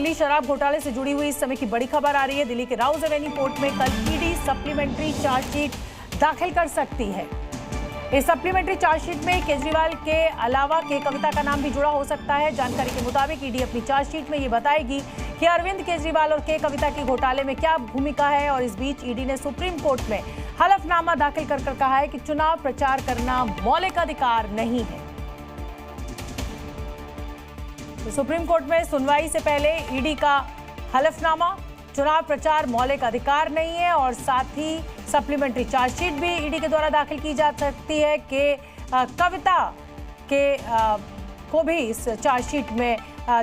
दिल्ली शराब घोटाले से जुड़ी हुई इस समय की बड़ी खबर आ रही है। दिल्ली के राउज एवेन्यू कोर्ट में कल ईडी सप्लीमेंट्री चार्जशीट दाखिल कर सकती है। इस सप्लीमेंट्री चार्जशीट में केजरीवाल के अलावा के कविता का नाम भी जुड़ा हो सकता है। जानकारी के मुताबिक ईडी अपनी चार्जशीट में ये बताएगी कि अरविंद केजरीवाल और के कविता के घोटाले में क्या भूमिका है। और इस बीच ईडी ने सुप्रीम कोर्ट में हलफनामा दाखिल कर कहा है कि चुनाव प्रचार करना मौलिक अधिकार नहीं है। तो सुप्रीम कोर्ट में सुनवाई से पहले ईडी का हलफनामा, चुनाव प्रचार मौलिक अधिकार नहीं है। और साथ ही सप्लीमेंट्री चार्जशीट भी ईडी के द्वारा दाखिल की जा सकती है कि कविता के को भी इस चार्जशीट में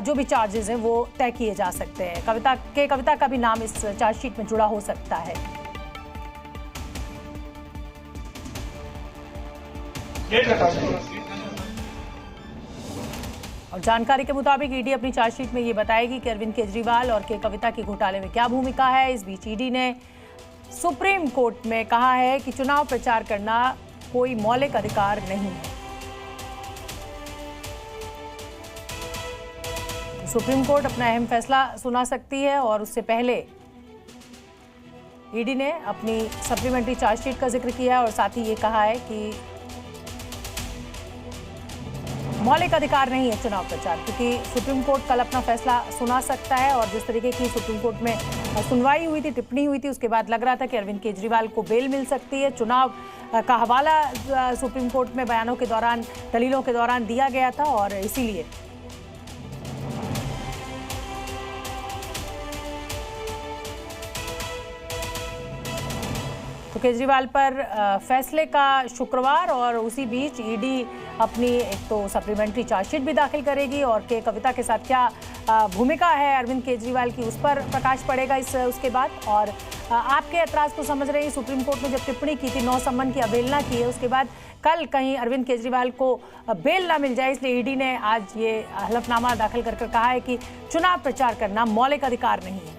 जो भी चार्जेस हैं वो तय किए जा सकते हैं। कविता का भी नाम इस चार्जशीट में जुड़ा हो सकता है। और जानकारी के मुताबिक ईडी अपनी चार्जशीट में ये बताएगी कि अरविंद केजरीवाल और के कविता के घोटाले में क्या भूमिका है। इस बीच ईडी ने सुप्रीम कोर्ट में कहा है कि चुनाव प्रचार करना कोई मौलिक अधिकार नहीं है। सुप्रीम कोर्ट अपना अहम फैसला सुना सकती है और उससे पहले ईडी ने अपनी सप्लीमेंट्री चार्जशीट का जिक्र किया है और साथ ही ये कहा है कि मौलिक अधिकार नहीं है चुनाव प्रचार, क्योंकि सुप्रीम कोर्ट कल अपना फैसला सुना सकता है। और जिस तरीके की सुप्रीम कोर्ट में सुनवाई हुई थी, टिप्पणी हुई थी, उसके बाद लग रहा था कि अरविंद केजरीवाल को बेल मिल सकती है। चुनाव का हवाला सुप्रीम कोर्ट में बयानों के दौरान, दलीलों के दौरान दिया गया था और इसीलिए तो केजरीवाल पर फैसले का शुक्रवार और उसी बीच ईडी अपनी एक तो सप्लीमेंट्री चार्जशीट भी दाखिल करेगी और के कविता के साथ क्या भूमिका है अरविंद केजरीवाल की, उस पर प्रकाश पड़ेगा उसके बाद। और आपके ऐतराज़ को समझ रहे हैं, सुप्रीम कोर्ट ने जब टिप्पणी की थी, 9 सम्मन की अवहेलना की है, उसके बाद कल कहीं अरविंद केजरीवाल को बेल ना मिल जाए, इसलिए ईडी ने आज ये हलफनामा दाखिल कर कहा है कि चुनाव प्रचार करना मौलिक अधिकार नहीं है।